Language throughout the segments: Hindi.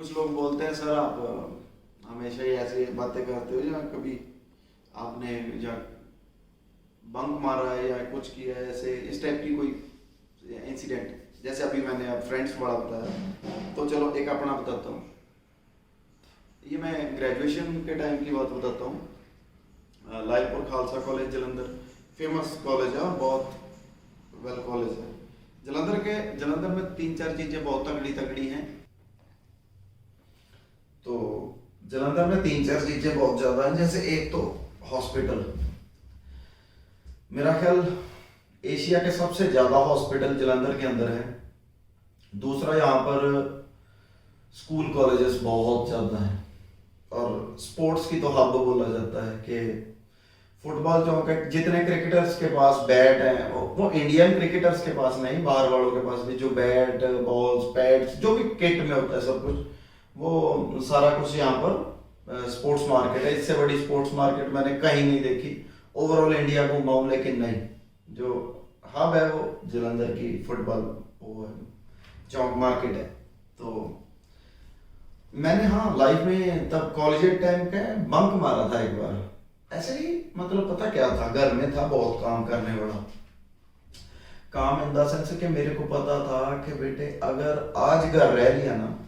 कुछ लोग बोलते हैं सर आप हमेशा ही ऐसी बातें करते हो, या कभी आपने या बंक मारा है या कुछ किया है ऐसे इस टाइप की कोई इंसिडेंट? जैसे अभी मैंने अब फ्रेंड्स वाला बताया, तो चलो एक अपना बताता हूँ। ये मैं ग्रेजुएशन के टाइम की बात बताता हूँ। Lalpur Khalsa college Jalandhar famous college है और बहुत वेल कॉलेज है। जलंधर में तीन चार चीज़ें बहुत तगड़ी तगड़ी हैं। तो जलंधर में तीन चार चीज़ें बहुत ज़्यादा हैं। जैसे एक तो हॉस्पिटल, मेरा ख्याल एशिया के सबसे ज़्यादा हॉस्पिटल जलंधर के अंदर है। दूसरा, यहाँ पर स्कूल कॉलेजेस बहुत ज़्यादा हैं। और स्पोर्ट्स की तो हब बोला जाता है कि फुटबॉल चौक है। जितने क्रिकेटर्स के पास बैट हैं, वो इंडियन क्रिकेटर्स के पास नहीं, बाहर वालों के पास भी, जो बैट बॉल्स पैड्स जो भी किट में होता है सब कुछ, वो सारा कुछ यहाँ पर स्पोर्ट्स मार्केट है। इससे बड़ी स्पोर्ट्स मार्केट मैंने कहीं नहीं देखी। ओवरऑल इंडिया घूमा, लेकिन नहीं, जो हब है वो जलंधर की फुटबॉल वो है, चौक मार्केट है। तो मैंने, हाँ, लाइफ में तब कॉलेज टाइम का बंक मारा था एक बार, ऐसे ही। मतलब पता क्या था, घर में था बहुत काम करने वाला। काम इन द सेंस कि मेरे को पता था कि बेटे अगर आज घर रह लिया ना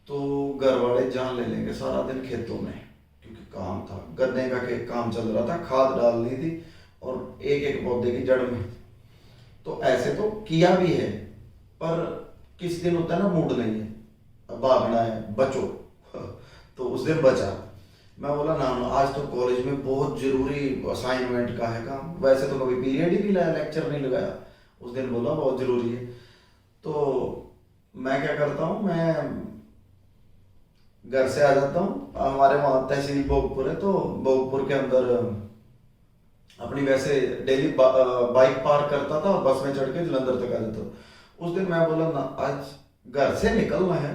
तो घर वाले जान ले लेंगे सारा दिन खेतों में, क्योंकि काम था, गन्ने का काम चल रहा था, खाद डालनी थी और एक एक पौधे की जड़ में। तो ऐसे तो किया भी है, पर किस दिन होता है ना मूड नहीं है, अब भागना है, बचो। तो उस दिन बचा। मैं बोला ना ना, आज तो कॉलेज में बहुत जरूरी असाइनमेंट का है काम। वैसे तो कभी पीरियड ही नहीं लाया, लेक्चर नहीं लगाया, उस दिन बोला बहुत जरूरी है। तो मैं क्या करता हूँ, मैं घर से आ जाता हूँ। हमारे वहाँ तहसील भोगपुर है, तो भोगपुर के अंदर अपनी वैसे डेली बाइक पार्क करता था और बस में चढ़ के जलंधर तक आ जाता था। उस दिन मैं बोला ना, आज घर से निकलना है,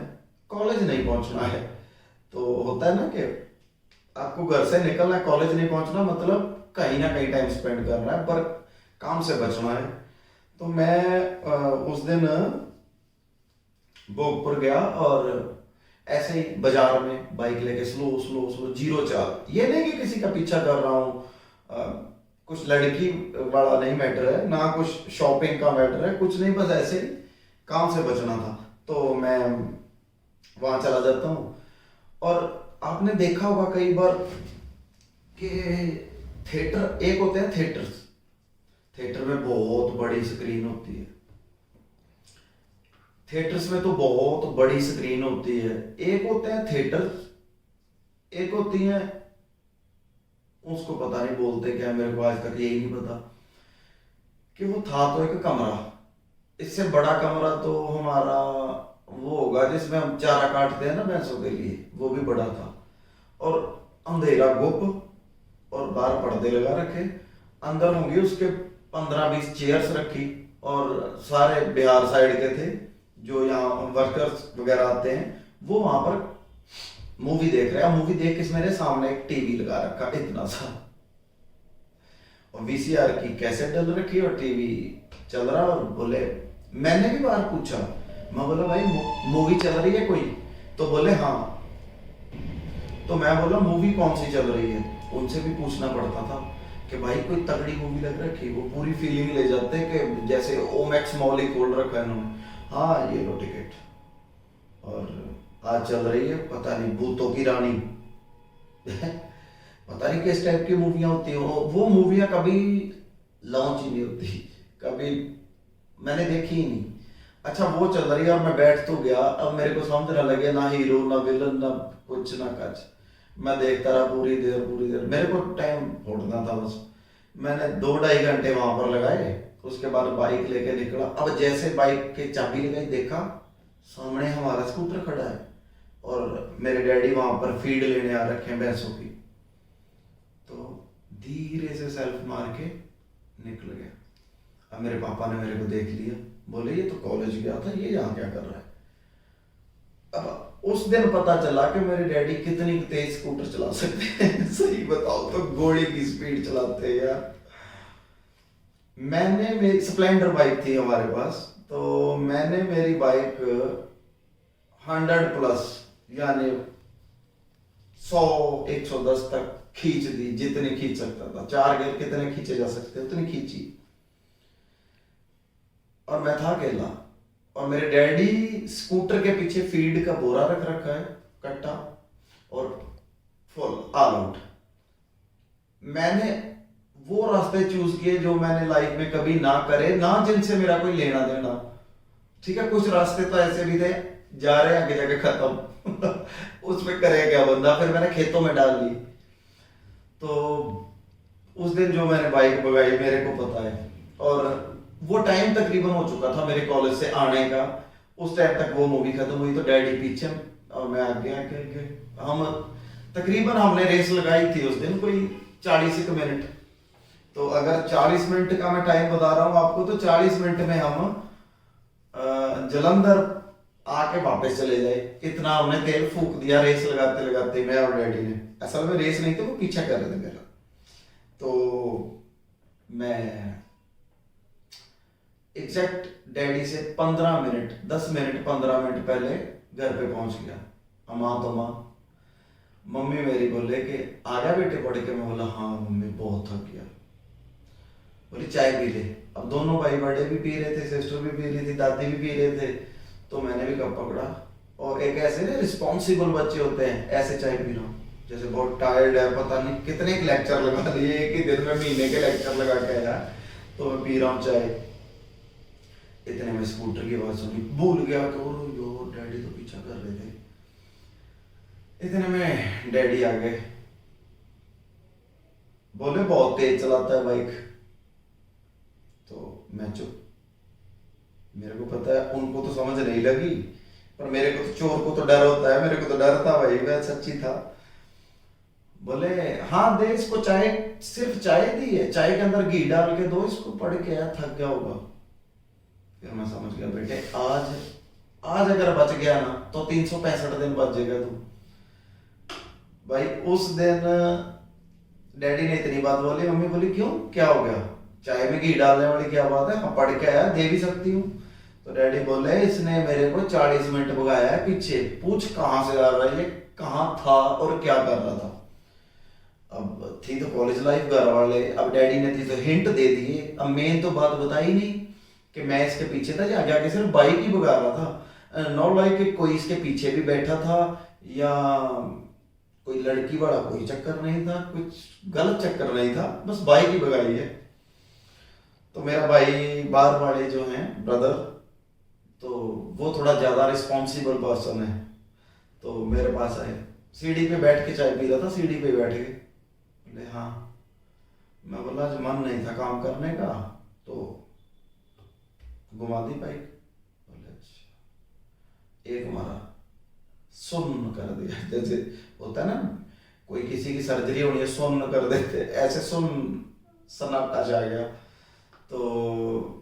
कॉलेज नहीं पहुंचना है। तो होता है ना कि आपको घर से निकलना है, कॉलेज नहीं पहुंचना, मतलब कहीं ना कहीं टाइम स्पेंड करना है, पर काम से बचना है। तो मैं उस दिन भोगपुर गया और ऐसे ही बाजार में बाइक लेके स्लो स्लो स्लो 0 4, ये नहीं कि किसी का पीछा कर रहा हूँ, कुछ लड़की वाला नहीं मैटर है ना, कुछ शॉपिंग का मैटर है, कुछ नहीं, बस ऐसे ही काम से बचना था। तो मैं वहां चला जाता हूँ। और आपने देखा होगा कई बार कि थिएटर, एक होते हैं थिएटर्स, थिएटर में बहुत बड़ी स्क्रीन होती है। थिएटर्स में तो बहुत बड़ी स्क्रीन होती है। एक होते हैं थिएटर, एक होती है, उसको पता नहीं बोलते क्या, मेरे को आज तक यही नहीं पता कि वो था तो एक कमरा। इससे बड़ा कमरा तो हमारा वो होगा जिसमें हम चारा काटते हैं ना भैंसों के लिए, वो भी बड़ा था। और अंधेरा गुप और बाहर पर्दे लगा रखे, अंदर होंगी उसके 15 20 चेयर्स रखी, और सारे बिहार साइड के थे जो यहाँ वर्कर्स वगैरह आते हैं, वो वहां पर मूवी देख रहे हैं। मूवी देख के मेरे सामने एक टीवी लगा रखा इतना सा, और वीसीआर की कैसेट डल रखी और टीवी चल रहा। और बोले, मैंने भी बाहर पूछा, मैं बोला भाई मूवी चल रही है कोई? तो बोले हाँ। तो मैं बोला मूवी कौन सी चल रही है? उनसे भी पूछना पड़ता था कि भाई कोई तगड़ी मूवी लग रखी, वो पूरी फीलिंग ले जाते हैं कि जैसे ओमैक्स मॉल ही खोल रखा है इन्होंने। हाँ ये लो टिकट, और आज चल रही है पता नहीं भूतों की रानी। पता नहीं किस टाइप की मूवियाँ होती हैं वो मूवियाँ कभी लॉन्च ही नहीं होती, कभी मैंने देखी ही नहीं। अच्छा वो चल रही है और मैं बैठ तो गया, अब मेरे को समझ ना लगे ना हीरो ना विलन ना कुछ ना कच। मैं देखता रहा पूरी देर पूरी देर, मेरे को टाइम फोड़ना था बस। मैंने 2 2.5 घंटे वहां पर लगाए। उसके बाद बाइक लेके निकला। अब जैसे बाइक की चाबी लगाई, देखा सामने हमारा स्कूटर खड़ा है और मेरे डैडी वहां पर फीड लेने आ रखे हैं भैंसों की। तो धीरे से सेल्फ मार के निकल गया। अब मेरे पापा ने मेरे को देख लिया, बोले ये तो कॉलेज गया था, ये यहाँ क्या कर रहा है? अब उस दिन पता चला कि मेरे डैडी कितनी तेज स्कूटर चला सकते हैं। सही बताओ तो घोड़े की स्पीड चलाते हैं यार। मैंने, मेरी स्प्लेंडर बाइक थी हमारे पास, तो मैंने मेरी बाइक 100 प्लस यानी 100 110 तक खींच दी, जितनी खींच सकता था। 4 गियर कितने खींचे जा सकते उतनी खींची। और मैं था अकेला, और मेरे डैडी स्कूटर के पीछे फीड का बोरा रख रखा है, कट्टा, और फुल ऑल आउट। मैंने वो रास्ते चूज किए जो मैंने लाइफ में कभी ना करे, ना जिनसे मेरा कोई लेना देना। ठीक है, कुछ रास्ते तो ऐसे भी थे जा रहे हैं आगे जाके खत्म उसमें करे क्या बंदा। फिर मैंने खेतों में डाल ली। तो उस दिन जो मैंने बाइक भगाई मेरे को पता है, और वो टाइम तकरीबन हो चुका था मेरे कॉलेज से आने का। उस टाइम तक वो मूवी खत्म हुई तो डैडी पीछे और मैं आगे आगे आगे। हम तकरीबन हमने रेस लगाई थी उस दिन कोई 40 मिनट। तो अगर 40 मिनट का मैं टाइम बता रहा हूँ आपको, तो 40 मिनट में हम जलंधर आके वापस चले जाए, इतना हमने तेल फूक दिया रेस लगाते लगाते, मैं और डैडी ने। असल में रेस नहीं थी, वो पीछा कर रहे थे मेरा। तो मैं एग्जैक्ट डैडी से 15 मिनट 10 मिनट 15 मिनट पहले घर पे पहुंच गया। अम्मा तो माँ, मम्मी मेरी बोले कि आ गया बेटे पढ़ के। मैं बोला हाँ मम्मी बहुत थक गया। बोली चाय पी ले। अब दोनों भाई बड़े भी पी रहे थे, सिस्टर भी पी रही थी, दादी भी पी रहे थे, तो मैंने भी कप पकड़ा। और एक ऐसे ना रिस्पॉन्सिबल बच्चे होते हैं, ऐसे चाय पी रहा हूँ जैसे बहुत टायर्ड है, पता नहीं कितने लेक्चर लगा लिए, एक ही दिन में महीने के लेक्चर लगा के आया। तो मैं पी रहा हूँ चाय। इतने में स्कूटर की आवाज सुनी, भूल गया कि यो डैडी तो पीछा कर रहे थे। इतने में डैडी आ गए, बोले बहुत तेज चलाता है बाइक। तो मैं चुप। मेरे को पता है उनको तो समझ नहीं लगी, पर मेरे को तो, चोर को तो डर होता है, मेरे को तो डर था भाई, मैं सच्ची था। बोले हाँ दे इसको चाय, सिर्फ चाय दी है, चाय के अंदर घी डाल के दो इसको, पढ़ के आया थक गया होगा। फिर मैं समझ गया बेटे आज आज अगर बच गया ना तो 365 दिन बच जाएगा तू। भाई उस दिन डैडी ने इतनी बात बोली, मम्मी बोली क्यों क्या हो गया, चाय में घी डालने वाली क्या बात है, हाँ पढ़ के आया दे भी सकती हूँ। तो डैडी बोले इसने मेरे को 40 मिनट भगाया है पीछे, पूछ कहाँ से आ रहा है, ये कहाँ था और क्या कर रहा था। अब थी तो कॉलेज लाइफ घर वाले, अब डैडी ने थी तो हिंट दे दिए। अब मेन तो बात बताई नहीं कि मैं इसके पीछे था, या आगे सिर्फ बाइक ही भगा रहा था। नॉट लाइक कोई इसके पीछे भी बैठा था या कोई लड़की वाला कोई चक्कर नहीं था, कुछ गलत चक्कर नहीं था, बस बाइक ही भगाई है। तो मेरा भाई बाहर वाले जो हैं ब्रदर, तो वो थोड़ा ज़्यादा रिस्पॉन्सिबल पर्सन है, तो मेरे पास आए, सीढ़ी पे बैठ के चाय पी रहा था, सीढ़ी पे बैठ गए। बोले हाँ। मैं बोला आज मन नहीं था काम करने का, तो घुमा दी बाइक। बोले अच्छा। एक मारा, सुन्न कर दिया, जैसे होता है ना कोई किसी की सर्जरी होनी है सुन्न कर देते, ऐसे सुन्न सन्नाटा जा गया। तो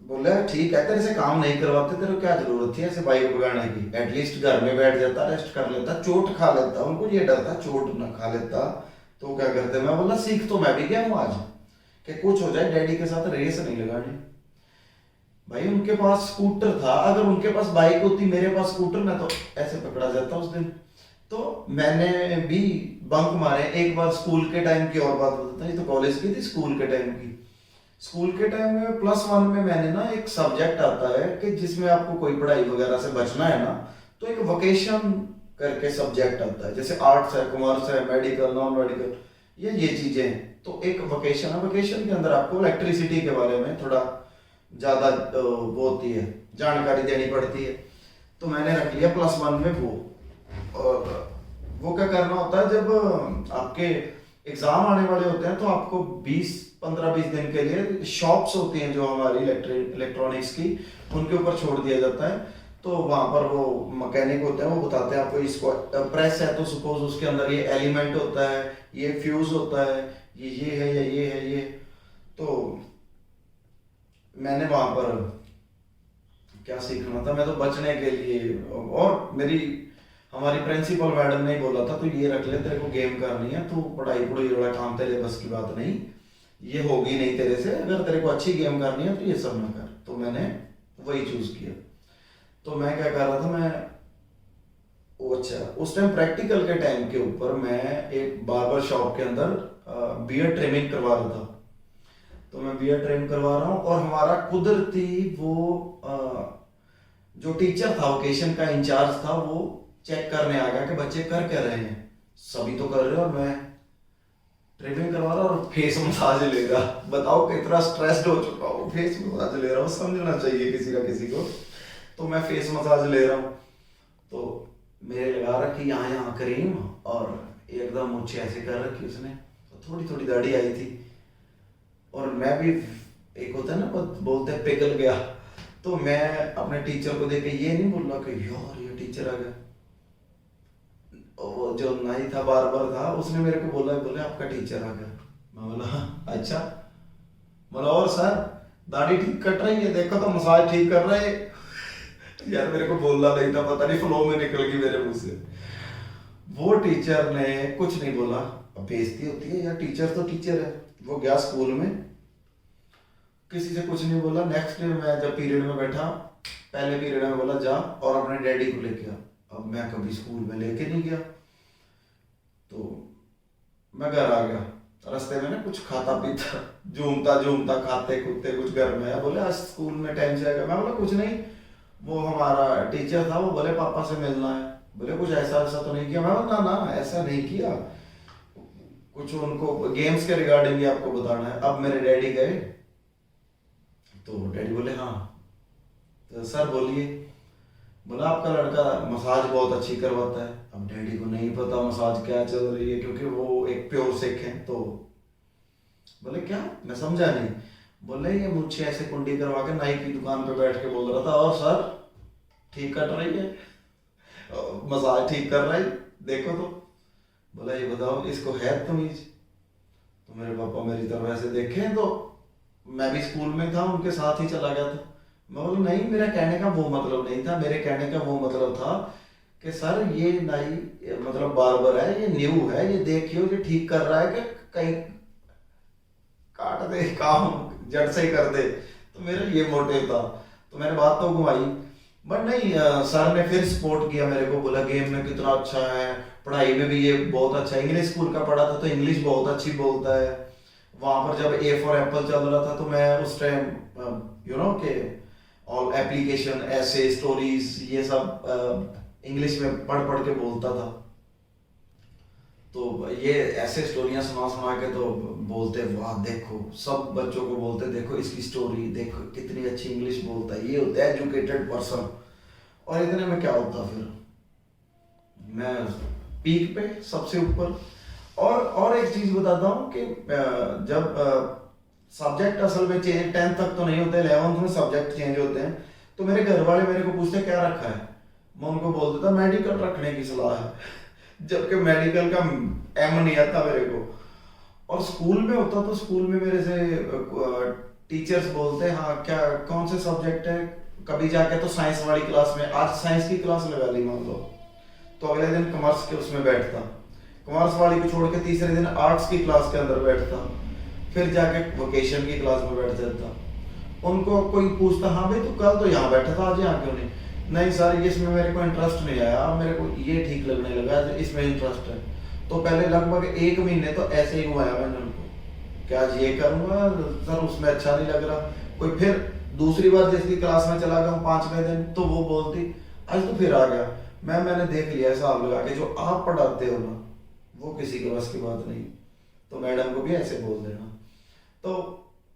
बोले ठीक है तेरे से काम नहीं करवाते, तेरे को क्या जरूरत थी ऐसे बाइक भगाने की, एटलीस्ट घर में बैठ जाता, रेस्ट कर लेता, चोट खा लेता। उनको ये डर था चोट ना खा लेता तो क्या करते। मैं बोला सीख तो मैं भी गया हूँ आज, कि कुछ हो जाए डैडी के साथ रेस नहीं लगानी। भाई उनके पास स्कूटर था, अगर उनके पास बाइक होती मेरे पास स्कूटर, मैं तो ऐसे पकड़ा जाता उस दिन। तो मैंने भी बंक मारे एक बार स्कूल के टाइम की, और बात बताता हूँ, ये तो कॉलेज की थी, स्कूल के टाइम की। स्कूल के टाइम में +1 में मैंने ना एक सब्जेक्ट आता है कि जिसमें आपको कोई पढ़ाई वगैरह से बचना है ना, तो एक वोकेशन करके सब्जेक्ट आता है, जैसे आर्ट्स है, कॉमर्स है, मेडिकल, नॉन मेडिकल, ये चीजें हैं। तो एक वोकेशन है, वोकेशन के अंदर आपको इलेक्ट्रिसिटी के बारे में थोड़ा ज्यादा वो होती है, जानकारी देनी पड़ती है। तो मैंने रख लिया +1 में वो। और वो क्या करना होता है, जब आपके एग्जाम आने वाले होते हैं तो आपको 15-20 दिन के लिए शॉप्स होती हैं जो हमारी इलेक्ट्रॉनिक्स की, उनके ऊपर छोड़ दिया जाता है। तो वहां पर वो मैकेनिक होते हैं, वो बताते हैं आपको, इसको प्रेस है तो सपोज उसके अंदर ये एलिमेंट होता है, ये फ्यूज होता है, ये है या ये है ये। तो मैंने वहां पर क्या सीखना था, मैं तो बचने के लिए, और हमारी प्रिंसिपल मैडम ने बोला था तू ये रख ले, तेरे को गेम करनी है, तू पढ़ाई वाला काम तेरे बस की बात नहीं, ये होगी नहीं तेरे से, अगर तेरे को अच्छी गेम करनी है तो ये सब ना कर। तो मैंने वही चूज किया। तो मैं क्या कर रहा था, मैं वो अच्छा, उस टाइम प्रैक्टिकल के टाइम के ऊपर मैं एक बार्बर शॉप के अंदर बियर्ड ट्रिमिंग करवा रहा था। तो मैं बियर्ड ट्रिम करवा रहा हूँ और हमारा कुदरती वो जो टीचर था, वोकेशन का इंचार्ज था, वो चेक करने आ गया कि बच्चे कर क्या रहे हैं। सभी तो कर रहे हैं और मैं ट्रिमिंग करवा रहा हूँ और फेस मसाज ले रहा। बताओ कितना स्ट्रेस्ड हो चुका हूँ, फेस मसाज ले रहा हूँ, समझना चाहिए किसी ना किसी को। तो मैं फेस मसाज ले रहा हूँ, तो मेरे लगा रखी यहाँ यहाँ क्रीम और एकदम मुझे ऐसे कर रखी उसने, तो थोड़ी थोड़ी दाढ़ी आई थी और मैं भी, एक होता है ना बोलते हैं पिघल गया। तो मैं अपने टीचर को देख के ये नहीं बोल रहा कि यार ये टीचर आ गया। वो जो नाई था, बार्बर था, उसने मेरे को बोला, बोले आपका टीचर आ गया। मैं बोला "हाँ, अच्छा"। बोला और सर दाढ़ी ठीक कट रही है, देखो तो मसाज ठीक कर रहे हैं। यार मेरे को बोलना नहीं था, पता नहीं फ्लो में निकल गई मेरे मुंह से। वो टीचर ने कुछ नहीं बोला, अब बेइज्जती होती है यार, टीचर तो टीचर है। वो गया स्कूल में, किसी से कुछ नहीं बोला। नेक्स्ट डे मैं जब पीरियड में बैठा, पहले पीरियड में बोला जा और अपने डैडी को लेके आ। अब मैं कभी स्कूल में लेके नहीं गया, तो मैं घर आ गया। रास्ते में ना कुछ खाता पीता, झूमता खाते कूदते कुछ घर में आया। बोले आज स्कूल में टाइम से आएगा। मैं बोला कुछ नहीं, वो हमारा टीचर था, वो बोले पापा से मिलना है। बोले कुछ ऐसा ऐसा तो नहीं किया। मैं बोला ना ना ऐसा नहीं किया, कुछ उनको गेम्स के रिगार्डिंग ही आपको बताना है। अब मेरे डैडी गए, तो डैडी बोले हाँ। तो सर बोलिए। बोला आपका लड़का मसाज बहुत अच्छी करवाता है। अब डैडी को नहीं पता मसाज क्या चल रही है, क्योंकि वो एक प्योर सिख हैं। तो बोले क्या, मैं समझा नहीं। बोले ये मुझे ऐसे कुंडी करवा के नाई की दुकान पे बैठ के बोल रहा था, और सर ठीक कट रही है, मसाज ठीक कर रहा है, देखो तो। बोला ये बताओ इसको है तमीज? तो मेरे पापा मेरी तरफ ऐसे देखे, तो मैं भी स्कूल में था, उनके साथ ही चला गया था। मैं बोला नहीं, मेरा कहने का वो मतलब नहीं था, मेरे कहने का वो मतलब था कि सर ये नाई मतलब बार्बर है, ये न्यू है, ये देखियो ये ठीक कर रहा है कि कहीं काट दे, काम जड़ से ही कर दे। तो मेरा ये मोटिव था। तो मैंने बात तो घुमाई, बट नहीं, सर ने फिर सपोर्ट किया मेरे को। बोला गेम में कितना अच्छा है, पढ़ाई में भी ये बहुत अच्छा है। इंग्लिश स्कूल का पढ़ा था तो इंग्लिश बहुत अच्छी बोलता है। वहां पर जब ए फॉर एप्पल चल रहा था, तो मैं उस टाइम यू नो के ऑल एप्लीकेशन, ऐसे स्टोरीज, ये सब इंग्लिश में पढ़ पढ़ के बोलता था। तो ये ऐसे स्टोरियां सुना सुना के तो बोलते वाह देखो, सब बच्चों को बोलते देखो इसकी स्टोरी, देखो कितनी अच्छी इंग्लिश बोलता है, ये होता है एजुकेटेड पर्सन। और इतने में क्या होता, फिर मैं पीक पे सबसे ऊपर। और एक चीज बताता हूँ कि जब सब्जेक्ट असल में चेंज, 10th तक तो नहीं होते, 11th में सब्जेक्ट चेंज होते हैं। तो मेरे घर वाले मेरे को पूछते क्या रखा है, मैं उनको बोल देता मेडिकल रखने की सलाह है, जबकि मेडिकल का एम नहीं आता मेरे को। और स्कूल में होता तो स्कूल में मेरे से टीचर्स बोलते हाँ क्या कौन से सब्जेक्ट है, कभी जाके तो साइंस वाली क्लास में, आज साइंस की क्लास लगा ली मान लो, तो अगले दिन कॉमर्स के उसमें बैठता, कॉमर्स वाली को छोड़ के तीसरे दिन आर्ट्स की क्लास के अंदर बैठता, फिर जाके वोकेशन की क्लास में बैठ जाता। उनको कोई पूछता हाँ भाई तू कल तो यहाँ बैठा था, आज यहाँ क्यों नहीं? नहीं सर इसमें मेरे को इंटरेस्ट नहीं आया, मेरे को ये ठीक लगने लगा, इसमें इंटरेस्ट है। तो पहले लगभग 1 महीने तो ऐसे ही घुमाया मैंने उनको कि आज ये करूँगा सर, उसमें अच्छा नहीं लग रहा। कोई फिर दूसरी बार जिसकी क्लास में चला गया 5वें दिन, तो वो बोलती आज तो फिर आ गया। मैंने देख लिया हिसाब लगा के, जो आप पढ़ाते हो ना वो किसी के बस की बात नहीं, तो मैडम को भी ऐसे बोल देना। तो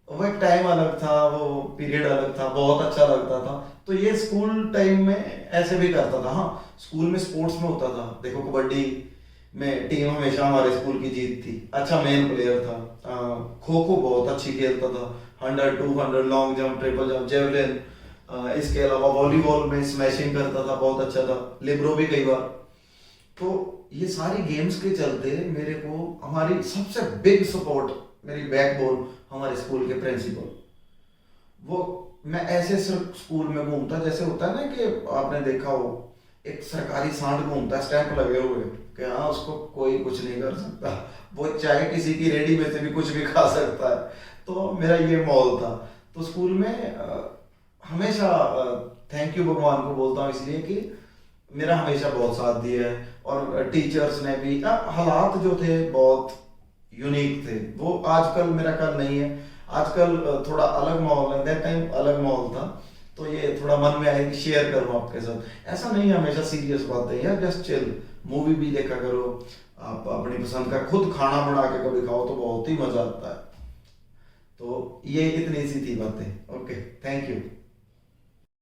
वो एक टाइम अलग था, वो पीरियड अलग था, बहुत अच्छा लगता था। तो ये स्कूल टाइम में ऐसे भी करता था। हाँ स्कूल में स्पोर्ट्स में होता था, देखो कबड्डी में टीम हमेशा हमारे स्कूल की जीत थी, अच्छा मेन प्लेयर था। खो खो बहुत अच्छी खेलता था, 100, 200, long jump, triple jump, javelin. इसके अलावा वॉलीबॉल में स्मैशिंग करता था, बहुत अच्छा था, लिब्रो भी कई बार। तो ये सारी गेम्स के चलते मेरे को हमारी सबसे बिग सपोर्ट, मेरी बैकबोन हमारे स्कूल के प्रिंसिपल। वो मैं ऐसे सिर्फ स्कूल में घूमता, जैसे होता है ना कि आपने देखा हो एक सरकारी सांड घूमता है स्टैंप लगे हुए कि हाँ उसको कोई कुछ नहीं कर सकता, वो चाहे किसी की रेडी में से भी कुछ भी खा सकता है। तो मेरा ये मॉल था। तो स्कूल में हमेशा थैंक यू भगवान को बोलता हूँ, इसलिए कि मेरा हमेशा बहुत साथ दिया है। और टीचर्स ने भी हालात जो थे बहुत यूनिक थे, वो आजकल मेरा ख्याल नहीं है। आजकल थोड़ा अलग माहौल है, दैट टाइम अलग माहौल था। तो ये थोड़ा मन में आया कि शेयर करूं आपके साथ। ऐसा नहीं है हमेशा सीरियस बातें यार, जस्ट चिल। मूवी भी देखा करो, आप अपनी पसंद का खुद खाना बना के कभी खाओ तो बहुत ही मजा आता है। तो ये इतनी सी थी बातें। Okay, thank you.